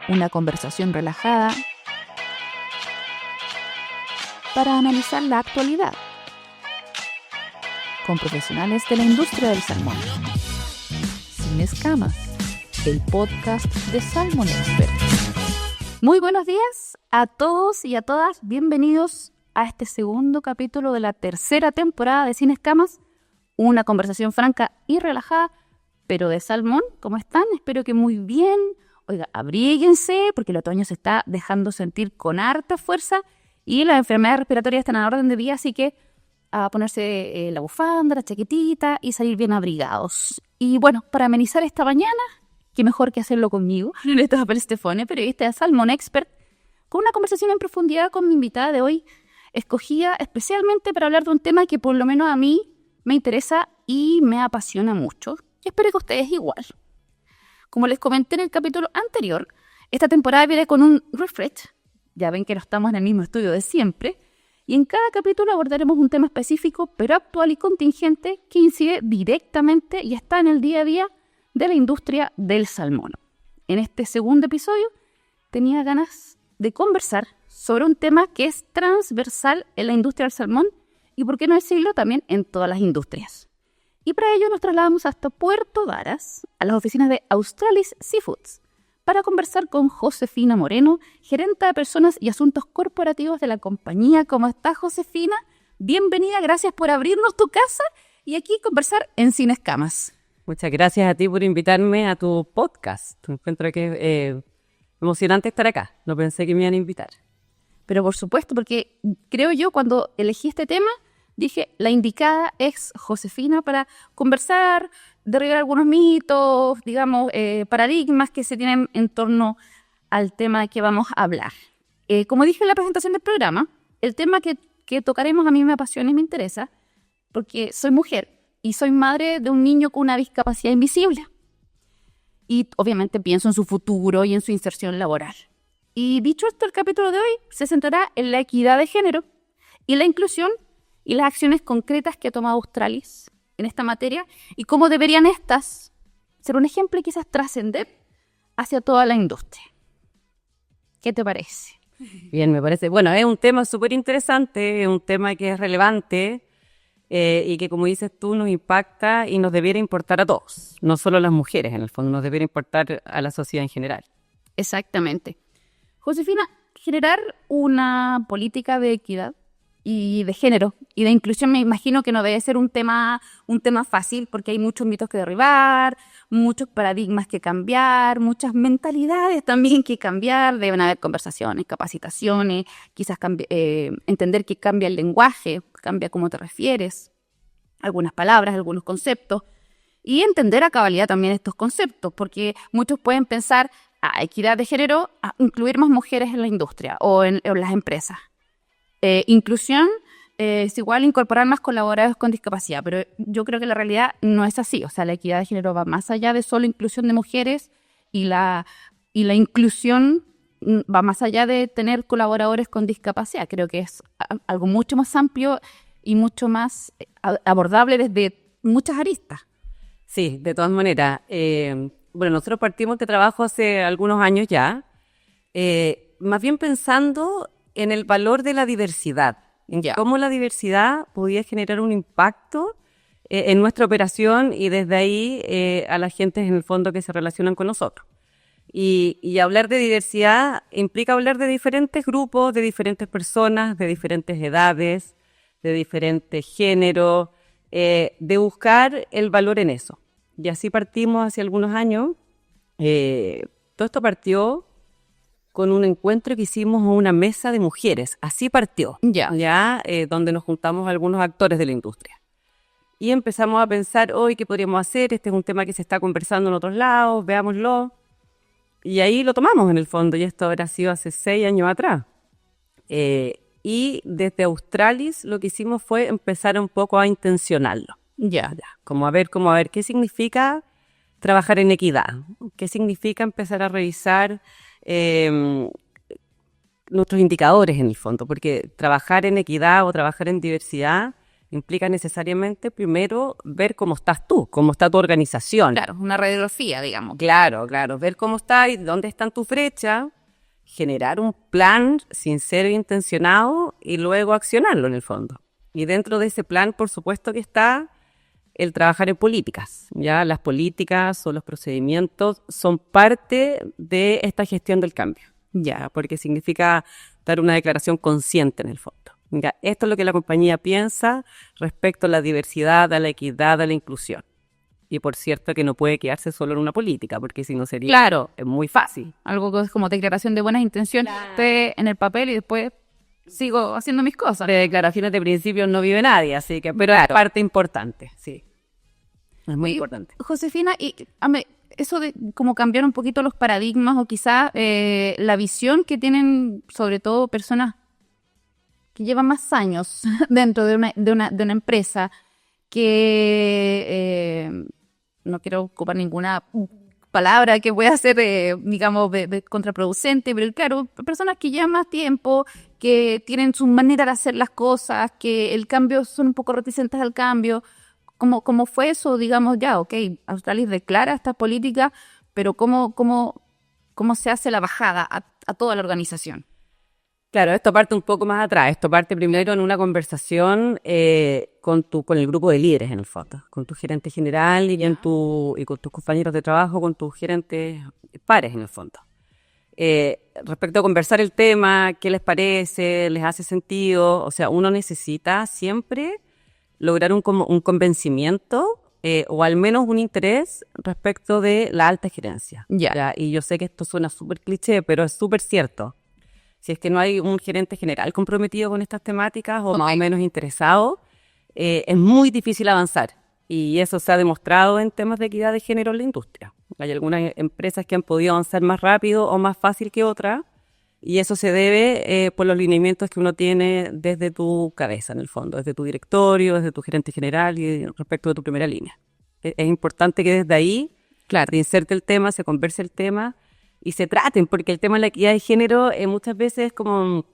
una conversación relajada para analizar la actualidad con profesionales de la industria del salmón. Sin escamas, el podcast de Salmon Expert. Muy buenos días a todos y a todas. Bienvenidos a este segundo capítulo de la tercera temporada de Sin Escamas. Una conversación franca y relajada, pero de salmón. ¿Cómo están? Espero que muy bien. Oiga, abríguense porque el otoño se está dejando sentir con harta fuerza y las enfermedades respiratorias están a la orden del día, así que a ponerse la bufanda, la chaquetita y salir bien abrigados. Y bueno, para amenizar esta mañana, qué mejor que hacerlo conmigo, Néstor Apel Stefone, periodista de Salmon Expert, con una conversación en profundidad con mi invitada de hoy, escogida especialmente para hablar de un tema que por lo menos a mí me interesa y me apasiona mucho. Y espero que ustedes igual. Como les comenté en el capítulo anterior, esta temporada viene con un refresh. Ya ven que no estamos en el mismo estudio de siempre. Y en cada capítulo abordaremos un tema específico, pero actual y contingente, que incide directamente y está en el día a día de la industria del salmón. En este segundo episodio tenía ganas de conversar sobre un tema que es transversal en la industria del salmón y, por qué no decirlo, también en todas las industrias. Y para ello nos trasladamos hasta Puerto Varas, a las oficinas de Australis Seafoods, para conversar con Josefina Moreno, gerente de Personas y Asuntos Corporativos de la compañía. ¿Cómo estás, Josefina? Bienvenida, gracias por abrirnos tu casa y aquí conversar en Sin Escamas. Muchas gracias a ti por invitarme a tu podcast. Encuentro que es emocionante estar acá. No pensé que me iban a invitar. Pero por supuesto, porque creo yo cuando elegí este tema, dije, la indicada es Josefina para conversar, derribar algunos mitos, digamos, paradigmas que se tienen en torno al tema que vamos a hablar. Como dije en la presentación del programa, el tema que tocaremos a mí me apasiona y me interesa porque soy mujer y soy madre de un niño con una discapacidad invisible. Y obviamente pienso en su futuro y en su inserción laboral. Y dicho esto, el capítulo de hoy se centrará en la equidad de género y la inclusión y las acciones concretas que ha tomado Australis en esta materia y cómo deberían estas ser un ejemplo y quizás trascender hacia toda la industria. ¿Qué te parece? Bien, me parece. Bueno, es un tema súper interesante, es un tema que es relevante y que, como dices tú, nos impacta y nos debiera importar a todos, no solo a las mujeres, en el fondo, nos debiera importar a la sociedad en general. Exactamente. Josefina, generar una política de equidad y de género y de inclusión me imagino que no debe ser un tema fácil porque hay muchos mitos que derribar, muchos paradigmas que cambiar, muchas mentalidades también que cambiar, deben haber conversaciones, capacitaciones, quizás entender que cambia el lenguaje, cambia cómo te refieres, algunas palabras, algunos conceptos y entender a cabalidad también estos conceptos porque muchos pueden pensar equidad de género, incluir más mujeres en la industria o en las empresas. Inclusión es igual incorporar más colaboradores con discapacidad, pero yo creo que la realidad no es así. O sea, la equidad de género va más allá de solo inclusión de mujeres y la inclusión va más allá de tener colaboradores con discapacidad. Creo que es algo mucho más amplio y mucho más abordable desde muchas aristas. Sí, de todas maneras. Bueno, nosotros partimos de trabajo hace algunos años ya, más bien pensando en el valor de la diversidad, en cómo la diversidad podía generar un impacto en nuestra operación y desde ahí a las gentes en el fondo que se relacionan con nosotros. Y hablar de diversidad implica hablar de diferentes grupos, de diferentes personas, de diferentes edades, de diferentes géneros, de buscar el valor en eso. Y así partimos hace algunos años. Todo esto partió con un encuentro que hicimos en una mesa de mujeres. Así partió, donde nos juntamos algunos actores de la industria. Y empezamos a pensar, hoy ¿qué podríamos hacer? Este es un tema que se está conversando en otros lados, veámoslo. Y ahí lo tomamos en el fondo, y esto habrá sido hace 6 años atrás. Y desde Australis lo que hicimos fue empezar un poco a intencionarlo. Como a ver qué significa trabajar en equidad, qué significa empezar a revisar nuestros indicadores en el fondo, porque trabajar en equidad o trabajar en diversidad implica necesariamente primero ver cómo estás tú, cómo está tu organización. Claro, una radiografía, digamos. Claro, ver cómo está y dónde están tus brechas, generar un plan sincero e intencionado y luego accionarlo en el fondo. Y dentro de ese plan, por supuesto que está el trabajar en políticas. Ya las políticas o los procedimientos son parte de esta gestión del cambio, ya, porque significa dar una declaración consciente en el fondo. Ya, esto es lo que la compañía piensa respecto a la diversidad, a la equidad, a la inclusión. Y por cierto que no puede quedarse solo en una política, porque si no sería Claro. es muy fácil. Algo que es como declaración de buenas intenciones, esté en el papel y después sigo haciendo mis cosas. De declaraciones de principios no vive nadie, así que, pero es parte importante, sí. Es muy importante. Josefina, y eso de como cambiar un poquito los paradigmas o quizás la visión que tienen sobre todo personas que llevan más años dentro de una empresa, que no quiero ocupar ninguna palabra que pueda ser, digamos, contraproducente, pero claro, personas que llevan más tiempo, que tienen su manera de hacer las cosas, que el cambio son un poco reticentes al cambio. ¿Cómo fue eso? Digamos, ya, ok, Australis declara esta política, pero ¿cómo se hace la bajada a toda la organización? Claro, esto parte un poco más atrás. Esto parte primero en una conversación con el grupo de líderes, en el fondo, con tu gerente general y con tus compañeros de trabajo, con tus gerentes pares, en el fondo. Respecto a conversar el tema, ¿qué les parece? ¿Les hace sentido? O sea, uno necesita siempre lograr un convencimiento o al menos un interés respecto de la alta gerencia. ¿Ya? Y yo sé que esto suena súper cliché, pero es súper cierto. Si es que no hay un gerente general comprometido con estas temáticas o más o menos interesado, es muy difícil avanzar. Y eso se ha demostrado en temas de equidad de género en la industria. Hay algunas empresas que han podido avanzar más rápido o más fácil que otras, y eso se debe por los lineamientos que uno tiene desde tu cabeza, en el fondo, desde tu directorio, desde tu gerente general y respecto de tu primera línea. Es importante que desde ahí se inserte el tema, se converse el tema y se traten, porque el tema de la equidad de género muchas veces es como,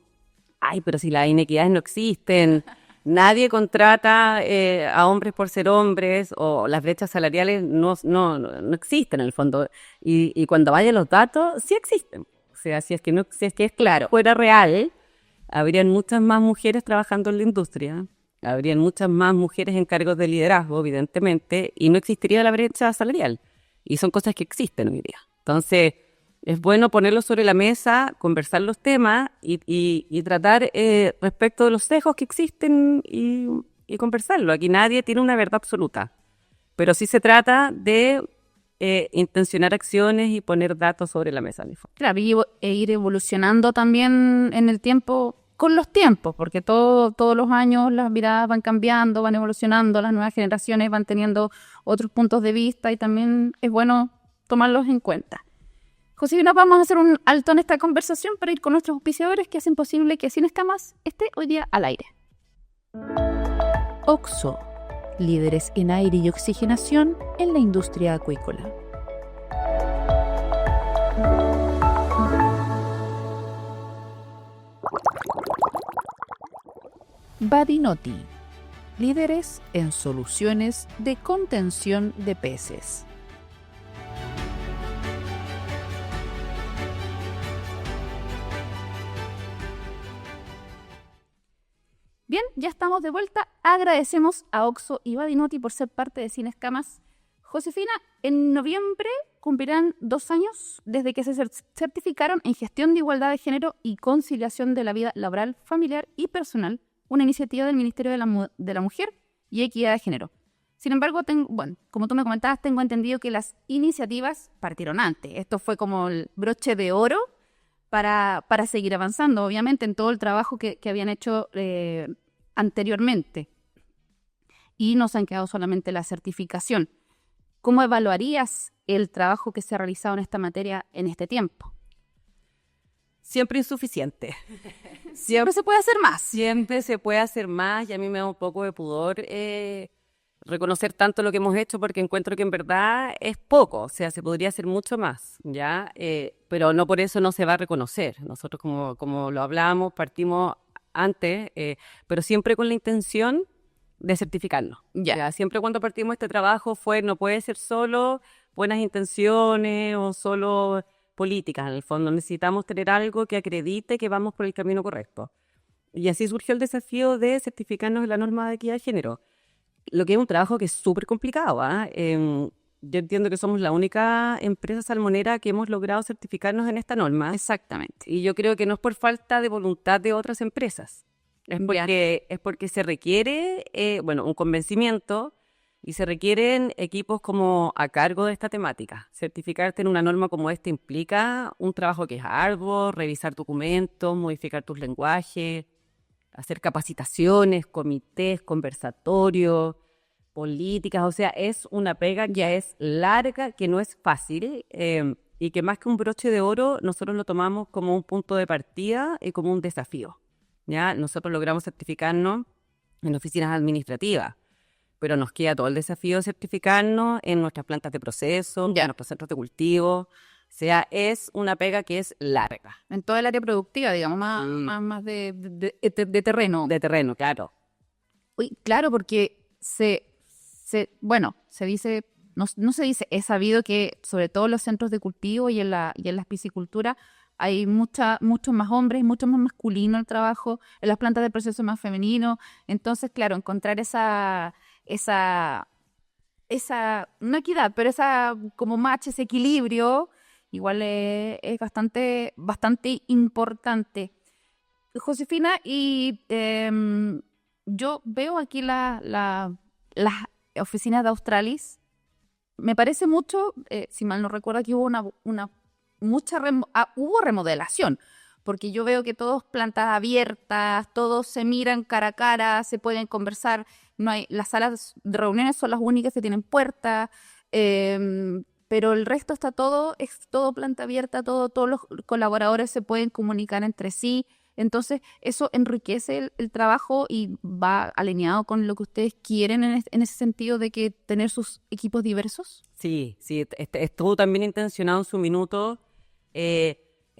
ay, pero si las inequidades no existen, nadie contrata a hombres por ser hombres, o las brechas salariales no existen en el fondo. Y cuando vayan los datos, sí existen. O sea, si es que es claro, fuera real, habrían muchas más mujeres trabajando en la industria, habrían muchas más mujeres en cargos de liderazgo, evidentemente, y no existiría la brecha salarial. Y son cosas que existen hoy día. Entonces, es bueno ponerlo sobre la mesa, conversar los temas y tratar respecto de los sesgos que existen y conversarlo. Aquí nadie tiene una verdad absoluta, pero sí se trata de intencionar acciones y poner datos sobre la mesa. Claro, e ir evolucionando también en el tiempo, con los tiempos, porque todos los años las miradas van cambiando, van evolucionando, las nuevas generaciones van teniendo otros puntos de vista y también es bueno tomarlos en cuenta. Josefina, vamos a hacer un alto en esta conversación para ir con nuestros auspiciadores que hacen posible que Sin Escamas esté hoy día al aire. OXXO, líderes en aire y oxigenación en la industria acuícola. Badinoti, líderes en soluciones de contención de peces. Bien, ya estamos de vuelta. Agradecemos a OXXO y Badinoti por ser parte de Sin Escamas. Josefina, en noviembre cumplirán 2 años desde que se certificaron en gestión de igualdad de género y conciliación de la vida laboral, familiar y personal, una iniciativa del Ministerio de la Mujer y Equidad de Género. Sin embargo, como tú me comentabas, tengo entendido que las iniciativas partieron antes. Esto fue como el broche de oro para seguir avanzando, obviamente, en todo el trabajo que habían hecho anteriormente. Y nos han quedado solamente la certificación. ¿Cómo evaluarías el trabajo que se ha realizado en esta materia en este tiempo? Siempre insuficiente. Siempre se puede hacer más. Siempre se puede hacer más y a mí me da un poco de pudor reconocer tanto lo que hemos hecho porque encuentro que en verdad es poco, o sea, se podría hacer mucho más, ¿ya? Pero no por eso no se va a reconocer. Nosotros, como lo hablamos, partimos antes, pero siempre con la intención de certificarnos. Ya. Siempre cuando partimos este trabajo no puede ser solo buenas intenciones o solo políticas. En el fondo necesitamos tener algo que acredite que vamos por el camino correcto. Y así surgió el desafío de certificarnos en la norma de equidad de género. Lo que es un trabajo que es súper complicado. Yo entiendo que somos la única empresa salmonera que hemos logrado certificarnos en esta norma. Exactamente. Y yo creo que no es por falta de voluntad de otras empresas. Es porque se requiere, un convencimiento y se requieren equipos como a cargo de esta temática. Certificarte en una norma como esta implica un trabajo que es arduo, revisar documentos, modificar tus lenguajes, hacer capacitaciones, comités, conversatorios, políticas. O sea, es una pega que es larga, que no es fácil y que más que un broche de oro, nosotros lo tomamos como un punto de partida y como un desafío. ¿Ya? Nosotros logramos certificarnos en oficinas administrativas, pero nos queda todo el desafío de certificarnos en nuestras plantas de proceso, en nuestros centros de cultivo. O sea, es una pega que es larga. En todo el área productiva, digamos, más de terreno. De terreno, claro. Uy, claro, porque se dice, no se dice, es sabido que sobre todo en los centros de cultivo y en la piscicultura hay muchos más hombres, mucho más masculino el trabajo, en las plantas de proceso más femenino. Entonces, claro, encontrar esa no equidad, pero esa como match, ese equilibrio, igual es bastante importante. Josefina, y yo veo aquí las oficinas de Australis. Me parece mucho, si mal no recuerdo, que hubo hubo remodelación, porque yo veo que todos plantas abiertas, todos se miran cara a cara, se pueden conversar, las salas de reuniones son las únicas que tienen puertas, pero el resto es todo planta abierta, todos los colaboradores se pueden comunicar entre sí. Entonces, eso enriquece el trabajo y va alineado con lo que ustedes quieren en ese sentido de que tener sus equipos diversos. Sí, estuvo también intencionado en su minuto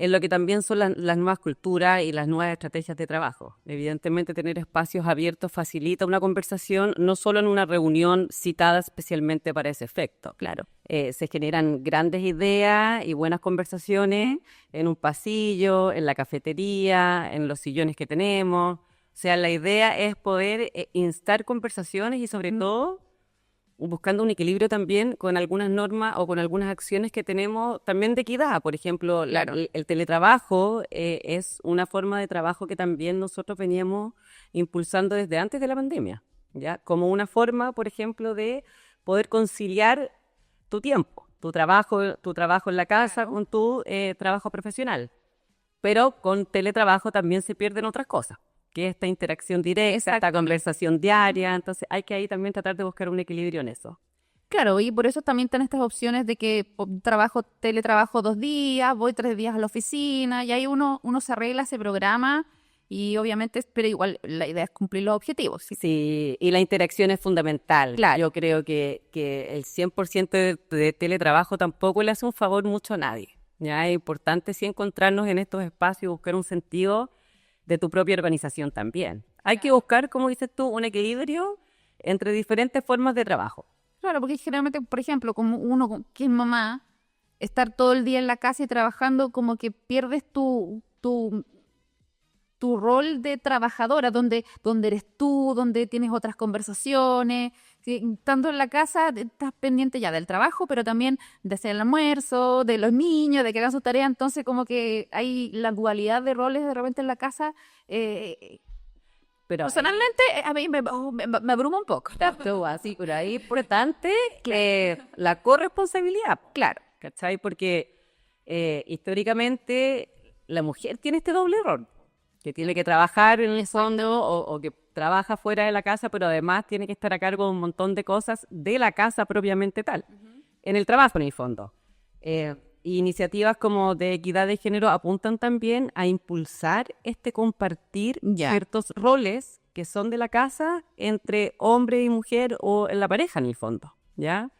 en lo que también son las nuevas culturas y las nuevas estrategias de trabajo. Evidentemente, tener espacios abiertos facilita una conversación, no solo en una reunión citada especialmente para ese efecto. Claro. Se generan grandes ideas y buenas conversaciones en un pasillo, en la cafetería, en los sillones que tenemos. O sea, la idea es poder instar conversaciones y sobre todo buscando un equilibrio también con algunas normas o con algunas acciones que tenemos también de equidad. Por ejemplo, el teletrabajo es una forma de trabajo que también nosotros veníamos impulsando desde antes de la pandemia, ¿ya? Como una forma, por ejemplo, de poder conciliar tu tiempo, tu trabajo en la casa con tu trabajo profesional. Pero con teletrabajo también se pierden otras cosas, que esta interacción directa, esta conversación diaria. Entonces hay que ahí también tratar de buscar un equilibrio en eso. Claro, y por eso también están estas opciones de que teletrabajo 2 días, voy 3 días a la oficina, y ahí uno se arregla, se programa, y obviamente, pero igual la idea es cumplir los objetivos. Sí, y la interacción es fundamental. Claro. Yo creo que el 100% de teletrabajo tampoco le hace un favor mucho a nadie. Ya es importante sí encontrarnos en estos espacios, buscar un sentido de tu propia organización también. Hay que buscar, como dices tú, un equilibrio entre diferentes formas de trabajo. Claro, porque generalmente, por ejemplo, como uno que es mamá, estar todo el día en la casa y trabajando, como que pierdes tu rol de trabajadora, donde eres tú, donde tienes otras conversaciones. ¿Sí? Estando en la casa estás pendiente ya del trabajo, pero también de hacer el almuerzo, de los niños, de que hagan sus tareas. Entonces, como que hay la dualidad de roles de repente en la casa. Pero personalmente, a mí me abruma un poco. Así, por ahí es importante la corresponsabilidad. Claro. ¿Cachai? Porque históricamente la mujer tiene este doble rol, que tiene que trabajar en el fondo o que trabaja fuera de la casa, pero además tiene que estar a cargo de un montón de cosas de la casa propiamente tal, en el trabajo en el fondo. Iniciativas como de equidad de género apuntan también a impulsar este compartir ciertos roles que son de la casa entre hombre y mujer o en la pareja en el fondo, ¿ya?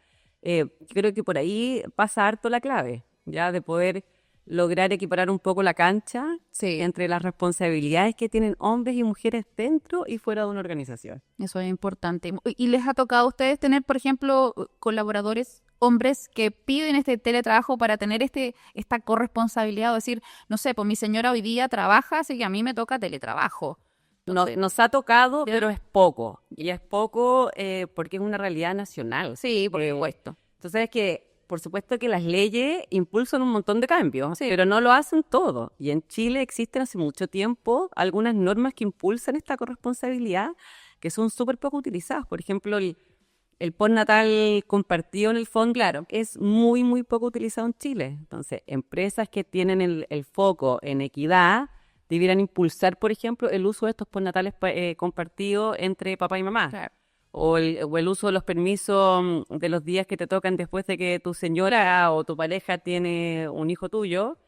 Creo que por ahí pasa harto la clave, ¿ya? De poder lograr equiparar un poco la cancha entre las responsabilidades que tienen hombres y mujeres dentro y fuera de una organización. Eso es importante. ¿Y les ha tocado a ustedes tener, por ejemplo, colaboradores hombres que piden este teletrabajo para tener esta corresponsabilidad? O decir, no sé, pues mi señora hoy día trabaja, así que a mí me toca teletrabajo. Nos ha tocado, pero es poco. Y es poco porque es una realidad nacional. Sí, por supuesto. Entonces es que, por supuesto que las leyes impulsan un montón de cambios, pero no lo hacen todo. Y en Chile existen hace mucho tiempo algunas normas que impulsan esta corresponsabilidad que son súper poco utilizadas. Por ejemplo, el postnatal compartido en el fondo, claro, es muy, muy poco utilizado en Chile. Entonces, empresas que tienen el foco en equidad debieran impulsar, por ejemplo, el uso de estos postnatales compartidos entre papá y mamá. Claro. O el uso de los permisos de los días que te tocan después de que tu señora o tu pareja tiene un hijo tuyo.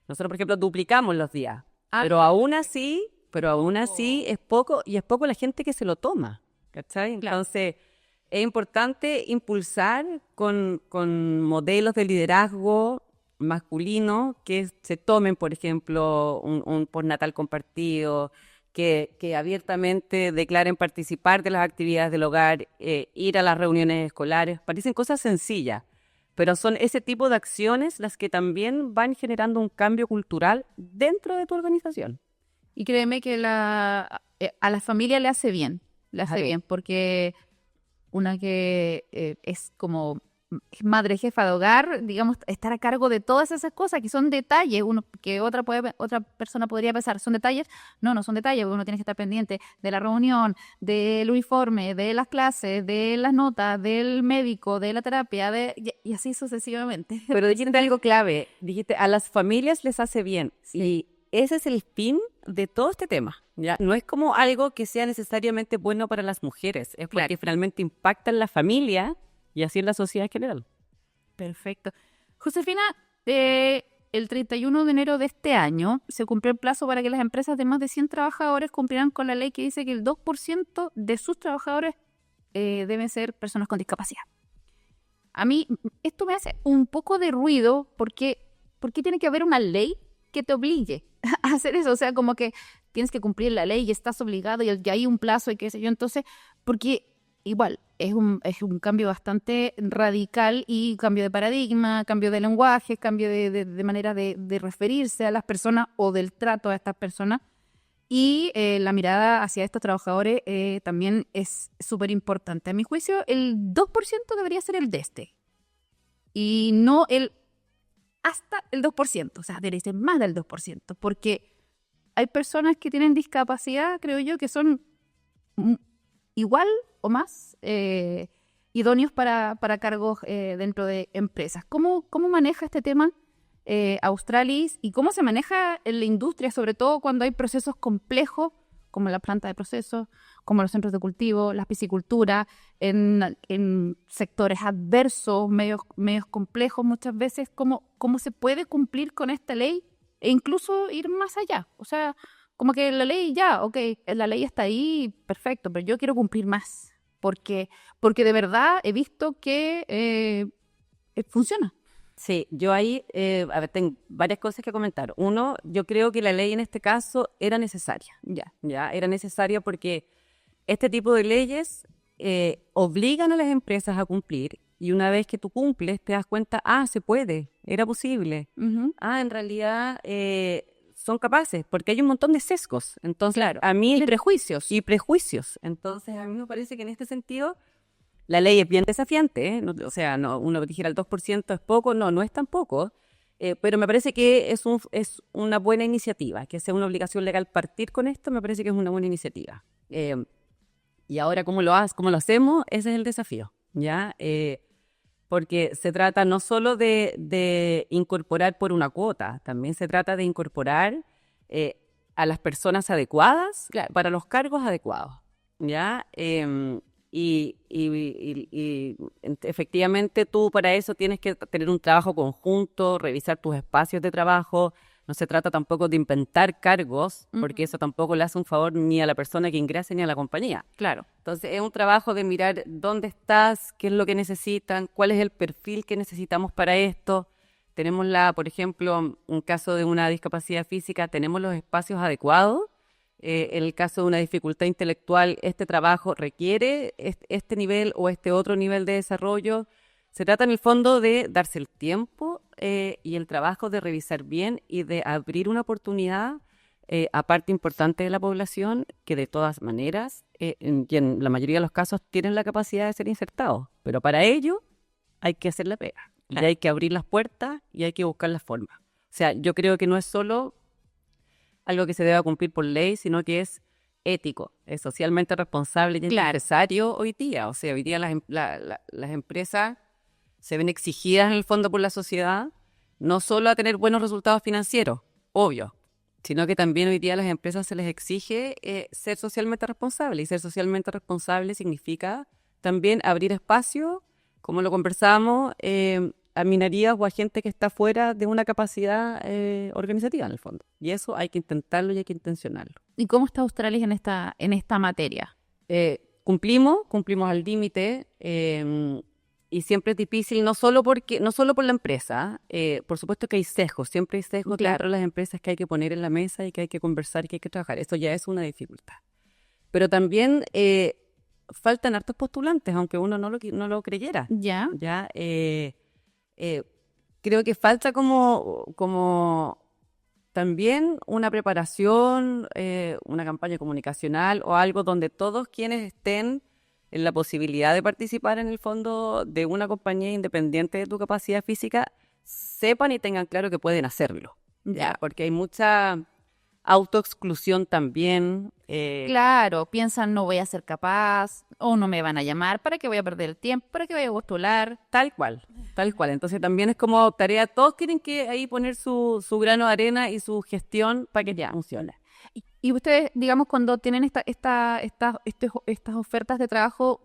Nosotros, por ejemplo, duplicamos los días. Pero aún así es poco, y es poco la gente que se lo toma, ¿cachai? Entonces, es importante impulsar con modelos de liderazgo masculino que se tomen, por ejemplo, un postnatal compartido, que abiertamente declaren participar de las actividades del hogar, ir a las reuniones escolares. Parecen cosas sencillas, pero son ese tipo de acciones las que también van generando un cambio cultural dentro de tu organización. Y créeme que a la familia le hace bien, porque una que es como madre jefa de hogar, digamos, estar a cargo de todas esas cosas que son detalles, que otra persona podría pensar, ¿son detalles? No son detalles, porque uno tiene que estar pendiente de la reunión, del uniforme, de las clases, de las notas, del médico, de la terapia, y así sucesivamente. Pero dijiste algo clave, dijiste, a las familias les hace bien, y ese es el fin de todo este tema, ¿ya? No es como algo que sea necesariamente bueno para las mujeres, es porque finalmente impacta en la familia y así en la sociedad en general. Perfecto. Josefina, el 31 de enero de este año se cumplió el plazo para que las empresas de más de 100 trabajadores cumplieran con la ley que dice que el 2% de sus trabajadores deben ser personas con discapacidad. A mí esto me hace un poco de ruido porque tiene que haber una ley que te obligue a hacer eso. O sea, como que tienes que cumplir la ley y estás obligado y hay un plazo y qué sé yo. Entonces, porque igual es un cambio bastante radical y cambio de paradigma, cambio de lenguaje, cambio de manera de referirse a las personas o del trato a estas personas. Y la mirada hacia estos trabajadores también es súper importante. A mi juicio, el 2% debería ser el de este. Y no hasta el 2%. O sea, debería ser más del 2%. Porque hay personas que tienen discapacidad, creo yo, que son igual o más idóneos para cargos dentro de empresas. ¿Cómo maneja este tema Australis y cómo se maneja en la industria, sobre todo cuando hay procesos complejos como la planta de procesos, como los centros de cultivo, la piscicultura, en sectores adversos, medios complejos muchas veces? ¿Cómo se puede cumplir con esta ley e incluso ir más allá? O sea, como que la ley la ley está ahí, perfecto, pero yo quiero cumplir más, porque de verdad he visto que funciona. Sí, yo ahí, tengo varias cosas que comentar. Uno, yo creo que la ley en este caso era necesaria. Ya era necesaria porque este tipo de leyes obligan a las empresas a cumplir, y una vez que tú cumples te das cuenta, se puede, era posible. Uh-huh. En realidad son capaces, porque hay un montón de sesgos. Entonces, claro, a mí y prejuicios. Entonces, a mí me parece que en este sentido la ley es bien desafiante, ¿eh? O sea, uno dijera el 2% es poco, no es tan poco, pero me parece que es una buena iniciativa, que sea una obligación legal partir con esto, me parece que es una buena iniciativa. Y ahora, ¿cómo lo hacemos? Ese es el desafío, ¿ya? Porque se trata no solo de incorporar por una cuota, también se trata de incorporar a las personas adecuadas para los cargos adecuados, ¿ya? Y efectivamente tú para eso tienes que tener un trabajo conjunto, revisar tus espacios de trabajo. No se trata tampoco de inventar cargos, porque eso tampoco le hace un favor ni a la persona que ingrese ni a la compañía. Claro. Entonces es un trabajo de mirar dónde estás, qué es lo que necesitan, cuál es el perfil que necesitamos para esto, tenemos por ejemplo, un caso de una discapacidad física, tenemos los espacios adecuados. En el caso de una dificultad intelectual, este trabajo requiere este nivel o este otro nivel de desarrollo. Se trata en el fondo de darse el tiempo y el trabajo de revisar bien y de abrir una oportunidad a parte importante de la población que de todas maneras, y en la mayoría de los casos, tienen la capacidad de ser insertados. Pero para ello hay que hacer la pega. Y hay que abrir las puertas y hay que buscar las formas. O sea, yo creo que no es solo algo que se deba cumplir por ley, sino que es ético, es socialmente responsable y es necesario hoy día. O sea, hoy día las empresas se ven exigidas en el fondo por la sociedad, no solo a tener buenos resultados financieros, obvio, sino que también hoy día a las empresas se les exige ser socialmente responsables. Y ser socialmente responsable significa también abrir espacio, como lo conversábamos, a minorías o a gente que está fuera de una capacidad organizativa en el fondo. Y eso hay que intentarlo y hay que intencionarlo. ¿Y cómo está Australis en esta materia? Cumplimos al límite y siempre es difícil, no solo por la empresa, por supuesto que hay sesgos, siempre hay sesgos dentro de las empresas que hay que poner en la mesa y que hay que conversar y que hay que trabajar. Eso ya es una dificultad. Pero también faltan hartos postulantes, aunque uno no lo creyera. Ya. Creo que falta como también una preparación, una campaña comunicacional o algo donde todos quienes estén en la posibilidad de participar en el fondo de una compañía independiente de tu capacidad física sepan y tengan claro que pueden hacerlo. ¿Ya? Porque hay mucha autoexclusión también. Claro, piensan no voy a ser capaz o no me van a llamar, ¿para qué voy a perder el tiempo? ¿Para qué voy a postular? Tal cual. Entonces también es como tarea, todos tienen que ahí poner su grano de arena y su gestión para que ya funcione. Y ustedes, digamos, cuando tienen estas ofertas de trabajo,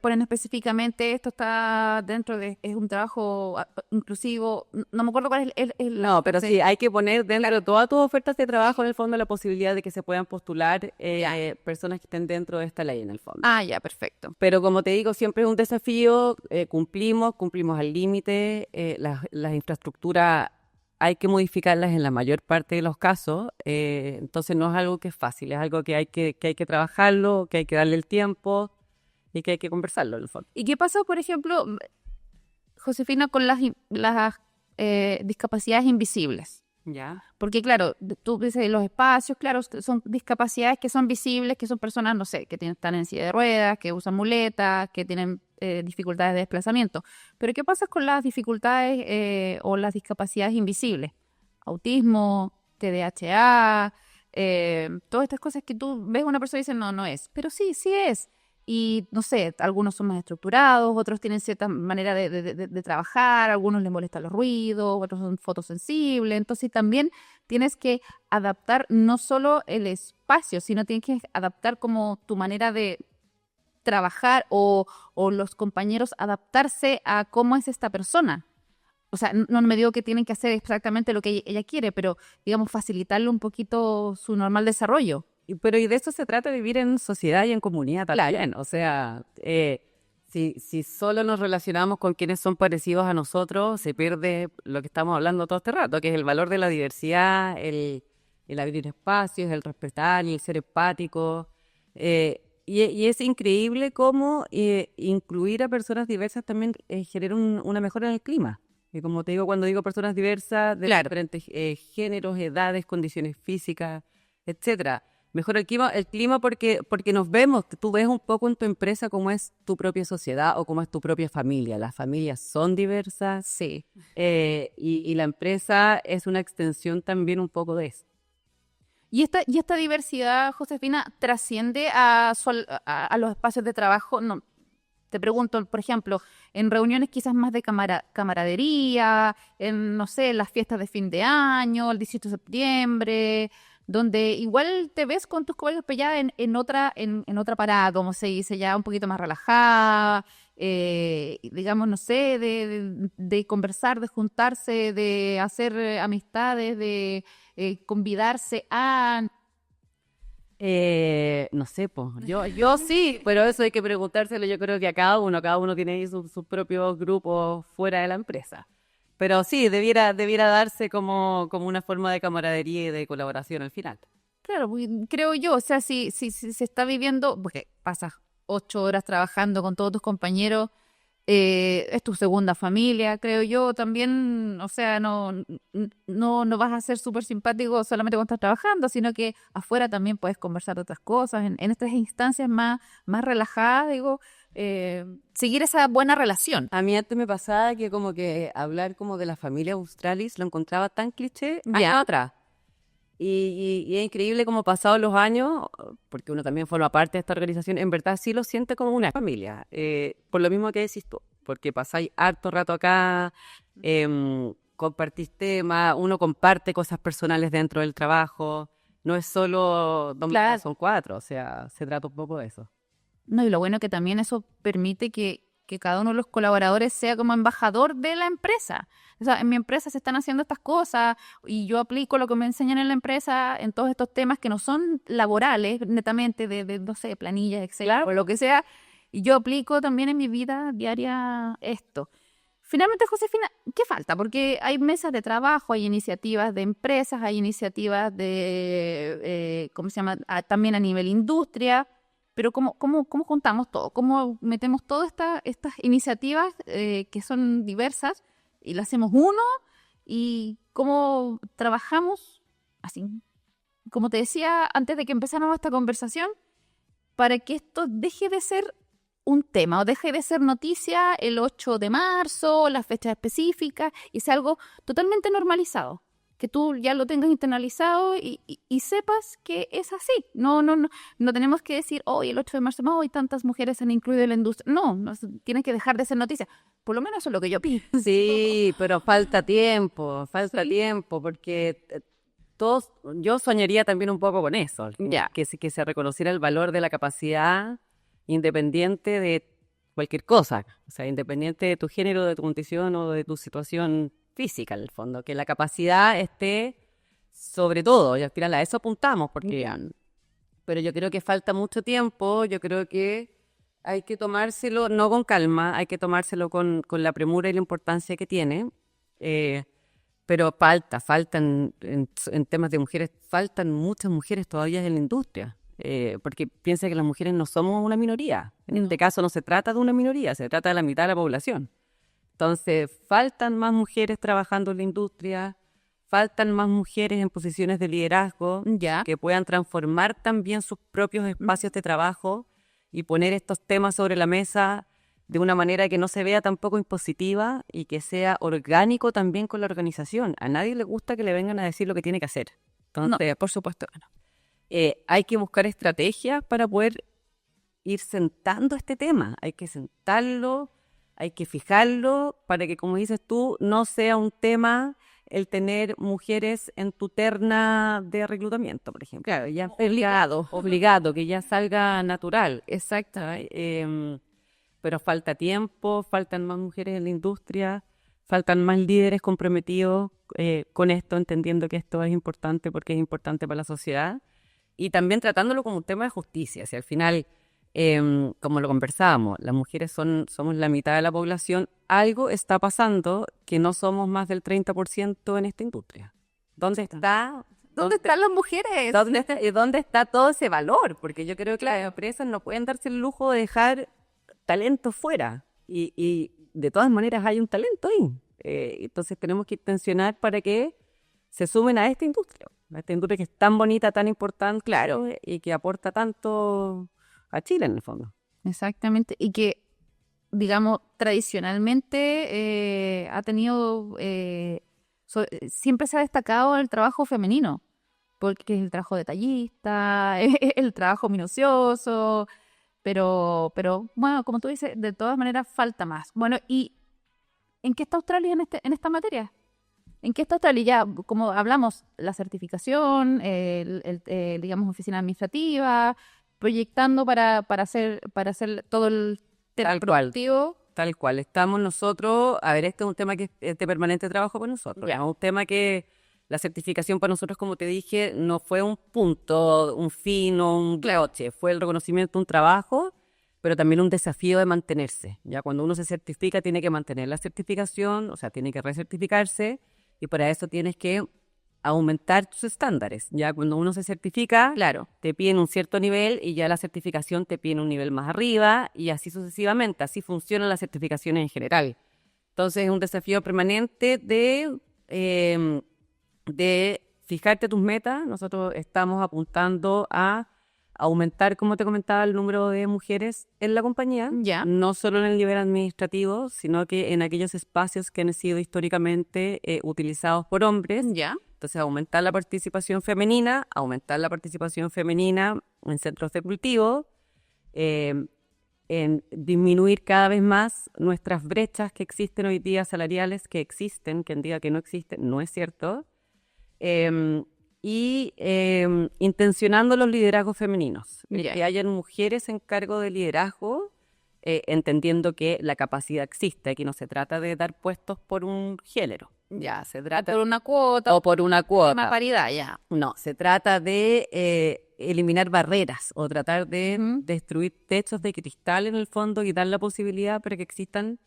ponen específicamente esto está dentro es un trabajo inclusivo, no me acuerdo cuál es No, pero sí, hay que poner dentro de todas tus ofertas de trabajo en el fondo la posibilidad de que se puedan postular personas que estén dentro de esta ley en el fondo. Ah, ya, perfecto. Pero como te digo, siempre es un desafío, cumplimos al límite, las infraestructuras hay que modificarlas en la mayor parte de los casos, entonces no es algo que es fácil, es algo que hay que trabajarlo, que hay que darle el tiempo y que hay que conversarlo en el fondo. ¿Y qué pasa, por ejemplo, Josefina, con las discapacidades invisibles? Ya. Porque claro, tú dices los espacios, claro, son discapacidades que son visibles, que son personas, no sé, que están en silla de ruedas, que usan muletas, que tienen dificultades de desplazamiento. Pero ¿qué pasa con las dificultades o las discapacidades invisibles? Autismo, TDAH, todas estas cosas que tú ves a una persona y dices, no es. Pero sí es. Y no sé, algunos son más estructurados, otros tienen cierta manera de trabajar, algunos les molestan los ruidos, otros son fotosensibles. Entonces también tienes que adaptar no solo el espacio, sino tienes que adaptar como tu manera de trabajar o los compañeros adaptarse a cómo es esta persona. O sea, no me digo que tienen que hacer exactamente lo que ella quiere, pero digamos facilitarle un poquito su normal desarrollo. Pero y de eso se trata, de vivir en sociedad y en comunidad también. Claro. O sea, si solo nos relacionamos con quienes son parecidos a nosotros, se pierde lo que estamos hablando todo este rato, que es el valor de la diversidad, el abrir espacios, el respetar, el ser empático. Y es increíble cómo incluir a personas diversas también genera una mejora en el clima. Y como te digo, cuando digo personas diversas, de diferentes géneros, edades, condiciones físicas, etcétera. Mejora el clima porque nos vemos, tú ves un poco en tu empresa cómo es tu propia sociedad o cómo es tu propia familia. Las familias son diversas, sí. Y la empresa es una extensión también un poco de eso. ¿Y esta diversidad, Josefina, trasciende a los espacios de trabajo? No, te pregunto, por ejemplo, en reuniones quizás más de camaradería, en, no sé, las fiestas de fin de año, el 18 de septiembre, donde igual te ves con tus colegas, pero ya en otra parada, como se dice, ya un poquito más relajada, digamos, no sé, de conversar, de juntarse, de hacer amistades, de convidarse a... no sé, pues, yo sí, pero eso hay que preguntárselo, yo creo que a cada uno tiene ahí sus propios grupos fuera de la empresa. Pero sí, debiera darse como una forma de camaradería y de colaboración al final. Claro, creo yo, o sea, si se está viviendo, porque pasas 8 horas trabajando con todos tus compañeros, es tu segunda familia, creo yo, también, o sea, no vas a ser súper simpático solamente cuando estás trabajando, sino que afuera también puedes conversar de otras cosas, en estas instancias más relajadas, digo, seguir esa buena relación. A mí antes me pasaba que como que hablar como de la familia Australis lo encontraba tan cliché años Ya. atrás. Y es increíble como pasados los años, porque uno también forma parte de esta organización, en verdad sí lo siente como una familia. Por lo mismo que decís tú, porque pasáis harto rato acá, compartís temas, uno comparte cosas personales dentro del trabajo, no es solo dos, Claro. son 4, o sea, se trata un poco de eso. No, y lo bueno que también eso permite que cada uno de los colaboradores sea como embajador de la empresa. O sea, en mi empresa se están haciendo estas cosas y yo aplico lo que me enseñan en la empresa en todos estos temas que no son laborales, netamente de no sé, planillas, Excel, Claro. o lo que sea. Y yo aplico también en mi vida diaria esto. Finalmente, Josefina, ¿qué falta? Porque hay mesas de trabajo, hay iniciativas de empresas, hay iniciativas de, ¿cómo se llama? También a nivel industria. Pero ¿cómo juntamos todo? ¿Cómo metemos todas estas iniciativas que son diversas y las hacemos uno? ¿Y cómo trabajamos así? Como te decía antes de que empezáramos esta conversación, para que esto deje de ser un tema o deje de ser noticia el 8 de marzo, las fechas específicas, y sea algo totalmente normalizado. Que tú ya lo tengas internalizado y sepas que es así. No tenemos que decir, hoy el 8 de marzo, hoy tantas mujeres se han incluido en la industria. No, tiene que dejar de ser noticia. Por lo menos eso es lo que yo pienso. Sí, pero falta tiempo, porque yo soñaría también un poco con eso, Ya. que se reconociera el valor de la capacidad independiente de cualquier cosa, o sea, independiente de tu género, de tu condición o de tu situación física, en el fondo, que la capacidad esté sobre todo, y al final a eso apuntamos, pero yo creo que falta mucho tiempo, yo creo que hay que tomárselo, no con calma, hay que tomárselo con la premura y la importancia que tiene, pero faltan en temas de mujeres, faltan muchas mujeres todavía en la industria. Porque piensa que las mujeres no somos una minoría. En este caso no se trata de una minoría, se trata de la mitad de la población. Entonces, faltan más mujeres trabajando en la industria, faltan más mujeres en posiciones de liderazgo que puedan transformar también sus propios espacios de trabajo y poner estos temas sobre la mesa de una manera que no se vea tampoco impositiva y que sea orgánico también con la organización. A nadie le gusta que le vengan a decir lo que tiene que hacer. Entonces, No, por supuesto que no. Hay que buscar estrategias para poder ir sentando este tema. Hay que sentarlo, hay que fijarlo para que, como dices tú, no sea un tema el tener mujeres en tu terna de reclutamiento, por ejemplo. Claro, ya Obligado, que ya salga natural. Exacto. Pero falta tiempo, faltan más mujeres en la industria, faltan más líderes comprometidos con esto, entendiendo que esto es importante porque es importante para la sociedad. Y también tratándolo como un tema de justicia. Si al final, como lo conversábamos, las mujeres somos la mitad de la población, algo está pasando que no somos más del 30% en esta industria. ¿Dónde están las mujeres? ¿Dónde está todo ese valor? Porque yo creo que las empresas no pueden darse el lujo de dejar talento fuera. Y de todas maneras hay un talento ahí. Entonces tenemos que intencionar para que se sumen a esta industria que es tan bonita, tan importante, claro, y que aporta tanto a Chile en el fondo. Exactamente, y que, digamos, tradicionalmente ha tenido, siempre se ha destacado el trabajo femenino, porque es el trabajo detallista, el trabajo minucioso, pero bueno, como tú dices, de todas maneras falta más. Bueno, ¿y en qué está Australia en esta materia? ¿En qué está Australia? Ya, como hablamos, la certificación, digamos, oficina administrativa, proyectando para hacer todo el tema productivo. Tal cual. Estamos nosotros, a ver, este es un tema que es de permanente trabajo para nosotros. Es un tema que la certificación para nosotros, como te dije, no fue un punto, un fin o un cloche, fue el reconocimiento de un trabajo, pero también un desafío de mantenerse. Ya cuando uno se certifica, tiene que mantener la certificación, o sea, tiene que recertificarse, y para eso tienes que aumentar tus estándares. Ya cuando uno se certifica, Claro. te piden un cierto nivel y ya la certificación te pide un nivel más arriba y así sucesivamente. Así funcionan las certificaciones en general. Entonces es un desafío permanente de fijarte tus metas. Nosotros estamos apuntando a aumentar, como te comentaba, el número de mujeres en la compañía, Ya. no solo en el nivel administrativo, sino que en aquellos espacios que han sido históricamente utilizados por hombres. Ya. Entonces, aumentar la participación femenina en centros de cultivo, en disminuir cada vez más nuestras brechas que existen hoy día salariales, quien diga que no existen, no es cierto, intencionando los liderazgos femeninos, que hayan mujeres en cargo de liderazgo, entendiendo que la capacidad existe, aquí no se trata de dar puestos por un género. Ya, se trata... Por una cuota. O por una cuota. Una paridad, ya. No, se trata de eliminar barreras o tratar de destruir techos de cristal en el fondo y dar la posibilidad para que existan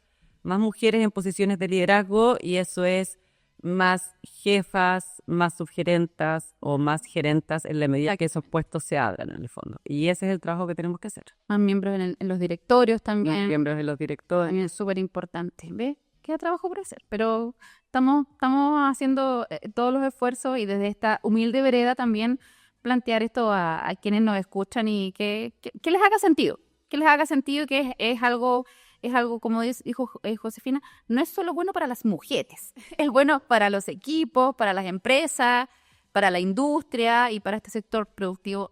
más mujeres en posiciones de liderazgo, y eso es más jefas, más subgerentas o más gerentas en la medida que esos puestos se abran en el fondo. Y ese es el trabajo que tenemos que hacer. Más miembros en los directorios también. Más miembros en los directores. También es súper importante. ¿Ves? Queda trabajo por hacer, pero estamos haciendo todos los esfuerzos y desde esta humilde vereda también plantear esto a quienes nos escuchan y que les haga sentido. Que les haga sentido que es algo, como dijo Josefina, no es solo bueno para las mujeres, es bueno para los equipos, para las empresas, para la industria y para este sector productivo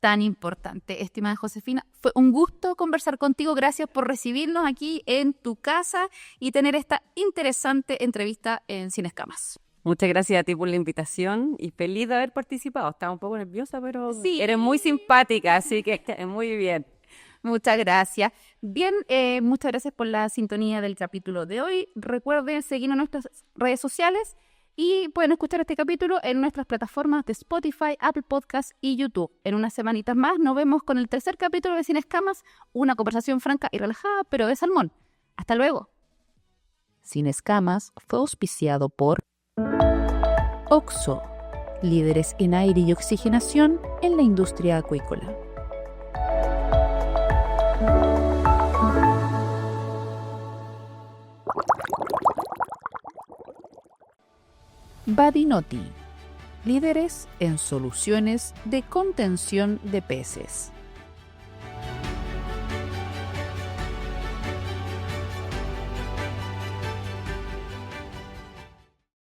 tan importante. Estimada Josefina, fue un gusto conversar contigo. Gracias por recibirnos aquí en tu casa y tener esta interesante entrevista en Sin Escamas. Muchas gracias a ti por la invitación y feliz de haber participado. Estaba un poco nerviosa, pero sí, eres muy simpática, así que muy bien. Muchas gracias. Bien, muchas gracias por la sintonía del capítulo de hoy. Recuerden seguirnos en nuestras redes sociales y pueden escuchar este capítulo en nuestras plataformas de Spotify, Apple Podcasts y YouTube. En unas semanitas más nos vemos con el tercer capítulo de Sin Escamas, una conversación franca y relajada, pero de salmón. Hasta luego. Sin Escamas fue auspiciado por OXXO, líderes en aire y oxigenación en la industria acuícola. Badinoti, líderes en soluciones de contención de peces.